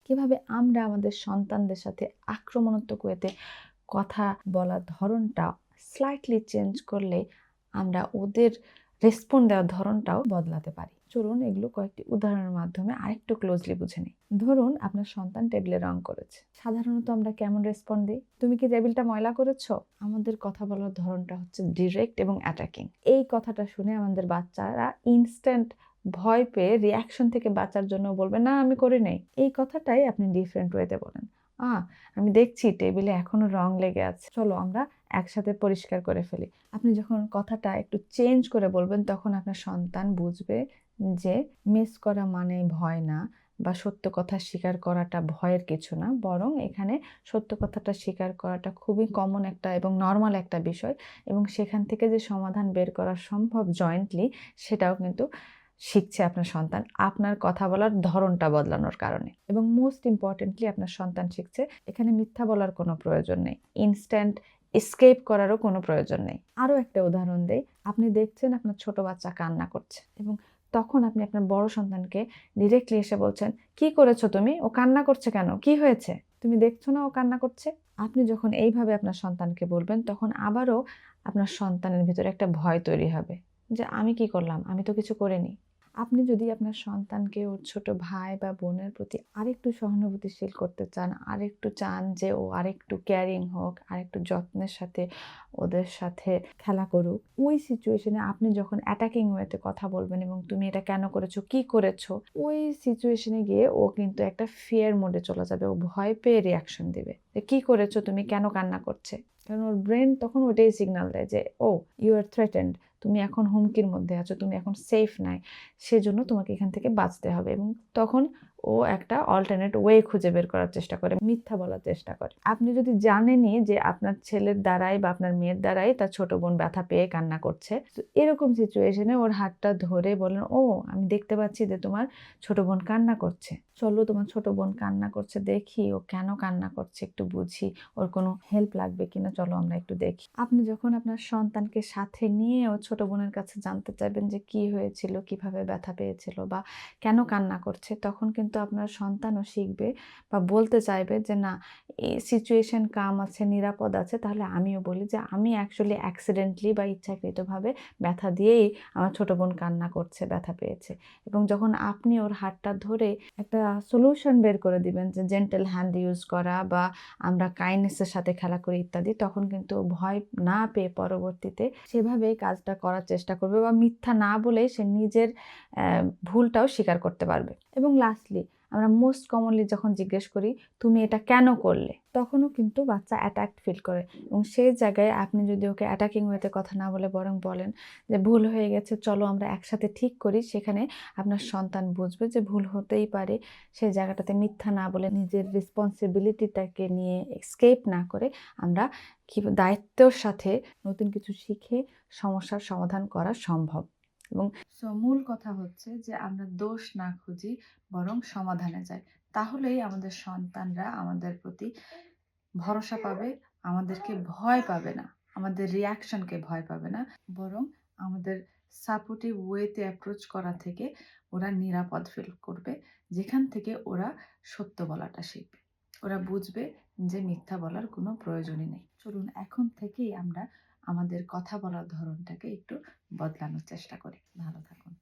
কিভাবে আমরা আমাদের সন্তানদের সাথে আক্রমণাত্মক ওয়েতে কথা বলার ধরনটা স্লাইটলি চেঞ্জ করলে আমরা ওদের রেসপন্ড দেওয়ার ধরনটাও বদলাতে পারি। চলুন এগুলো কয়েকটি উদাহরণের মাধ্যমে আরেকটু ক্লোজলি বুঝে নিই। ধরুন আপনার সন্তান টেবিলে রং করেছে। সাধারণত আমরা কেমন রেসপন্ড দিই? তুমি কি টেবিলটা ময়লা করেছো? আমাদের কথা বলার ধরনটা হচ্ছে ডিরেক্ট এবং অ্যাটাকিং। এই কথাটা শুনে আমাদের বাচ্চারা ইনস্ট্যান্ট ভয় পেয়ে রিয়াকশন থেকে বাঁচার জন্য বলবে, না আমি করি নাই। এই কথাটাই আপনি ডিফারেন্ট ওয়েতে বলেন। আমি দেখছি টেবিলে এখনো রং লেগে আছে, চলো আমরা একসাথে পরিষ্কার করে ফেলি। আপনি যখন কথাটা একটু চেঞ্জ করে বলবেন তখন আপনার সন্তান বুঝবে যে মিস করা মানে ভয় না, বা সত্য কথা স্বীকার করাটা ভয়ের কিছু না, বরং এখানে সত্য কথাটা স্বীকার করাটা খুবই কমন একটা এবং নর্মাল একটা বিষয়, এবং সেখান থেকে যে সমাধান বের করা সম্ভব জয়েন্টলি, সেটাও কিন্তু শিখছে আপনার সন্তান আপনার কথা বলার ধরনটা বদলানোর কারণে। এবং মোস্ট ইম্পর্টেন্টলি আপনার সন্তান শিখছে এখানে মিথ্যা বলার কোনো প্রয়োজন নেই, ইনস্ট্যান্ট এসকেপ করারও কোনো প্রয়োজন নেই। আরও একটা উদাহরণ দেই। আপনি দেখছেন আপনার ছোট বাচ্চা কান্না করছে, এবং তখন আপনি আপনার বড় সন্তানকে ডিরেক্টলি এসে বলছেন, কি করেছো তুমি? ও কান্না করছে কেন? কি হয়েছে? তুমি দেখছো না ও কান্না করছে? আপনি যখন এইভাবে আপনার সন্তানকে বলবেন তখন আবারও আপনার সন্তানের ভিতরে একটা ভয় তৈরি হবে যে আমি কি করলাম, আমি তো কিছু করিনি। আপনি যদি আপনার সন্তানকে ওর ছোট ভাই বা বোনের প্রতি আরেকটু সহানুভূতিশীল করতে চান, আরেকটু চান যে ও আরেকটু কেয়ারিং হোক, আরেকটু যত্নের সাথে ওদের সাথে খেলা করুক, ওই সিচুয়েশনে আপনি যখন অ্যাটাকিং ওয়েতে কথা বলবেন এবং তুমি এটা কেন করেছো, কি করেছো, ওই সিচুয়েশনে গিয়ে ও কিন্তু একটা ফিয়ার মোডে চলে যাবে। ও ভয় পেয়ে রিয়াকশন দিবে যে কি করেছো তুমি, কেন কান্না করছে। কারণ ওর ব্রেন তখন ওটাই সিগন্যাল দেয় যে ও ইউ আর থ্রেটেন্ড, তুমি এখন হুমকির মধ্যে আছো, তুমি এখন সেফ নাই, সেজন্য তোমাকে এখান থেকে বাঁচতে হবে। এবং তখন ও একটা অল্টারনেট ওয়ে খুঁজে বের করার চেষ্টা করে, মিথ্যা বলার চেষ্টা করে। আপনি যদি জানেনই যে আপনার ছেলের দ্বারাই বা আপনার মেয়ের দ্বারাই তার ছোট বোন ব্যথা পেয়ে কান্না করছে, তো এরকম সিচুয়েশনে ওর হাতটা ধরে বলেন, ও আমি দেখতে পাচ্ছি যে তোমার ছোট বোন কান্না করছে, চলো তোমার ছোট বোন কান্না করছে, দেখি ও কেন কান্না করছে, একটু বুঝি, ওর কোনো হেল্প লাগবে কিনা, চলো আমরা একটু দেখি। আপনি যখন আপনার সন্তানকে সাথে নিয়ে ও ছোট বোনের কাছে জানতে চাইবেন যে কি হয়েছিল, কিভাবে ব্যথা পেয়েছিল বা কেন কান্না করছে, তখন কিন্তু আপনার সন্তানও শিখবে বা বলতে চাইবে যে না, এই সিচুয়েশন কাম আছে, নিরাপদ আছে, তাহলে আমিও বলি যে আমি অ্যাকচুয়ালি অ্যাক্সিডেন্টলি বা ইচ্ছাকৃতভাবে ব্যথা দিয়েই আমার ছোট বোন কান্না করছে, ব্যথা পেয়েছে। এবং যখন আপনি ওর হাতটা ধরে একটা সলিউশন বের করে দিবেন যে জেন্টেল হ্যান্ড ইউজ করা বা আমরা কাইন্ডনেসের সাথে খেলা করি ইত্যাদি, তখন কিন্তু ভয় না পেয়ে পরবর্তীতে সেভাবেই কাজটা করার চেষ্টা করবে, বা মিথ্যা না বলেই সে নিজের ভুলটাও স্বীকার করতে পারবে। এবং লাস্টলি আমরা মোস্ট কমনলি যখন জিজ্ঞেস করি তুমি এটা কেন করলে, তখনও কিন্তু বাচ্চা অ্যাটাকড ফিল করে। এবং সেই জায়গায় আপনি যদি ওকে অ্যাটাকিং ওয়েতে কথা না বলে বরং বলেন যে ভুল হয়ে গেছে, চলো আমরা একসাথে ঠিক করি, সেখানে আপনার সন্তান বুঝবে যে ভুল হতেই পারে। সেই জায়গাটাতে মিথ্যা না বলে নিজের রেসপন্সিবিলিটিটাকে নিয়ে এসকেপ না করে আমরা কি দায়িত্বের সাথে নতুন কিছু শিখে সমস্যার সমাধান করা সম্ভব। এবং মূল কথা হচ্ছে যে আমরা দোষ না খুঁজি, বরং সমাধানে যাই। তাহলেই আমাদের সন্তানরা আমাদের প্রতি ভরসা পাবে, আমাদেরকে ভয় পাবে না, আমাদের রিয়াকশনকে ভয় পাবে না, বরং আমাদের সাপোর্টিভ ওয়েতে অ্যাপ্রোচ করা থেকে ওরা নিরাপদ ফিল করবে, যেখান থেকে ওরা সত্য বলাটা শিখবে। ওরা বুঝবে যে মিথ্যা বলার কোনো প্রয়োজনই নেই। চলুন এখন থেকেই আমরা আমাদের কথা বলার ধরনটাকে একটু বদলানোর চেষ্টা করি। ভালো থাকুন।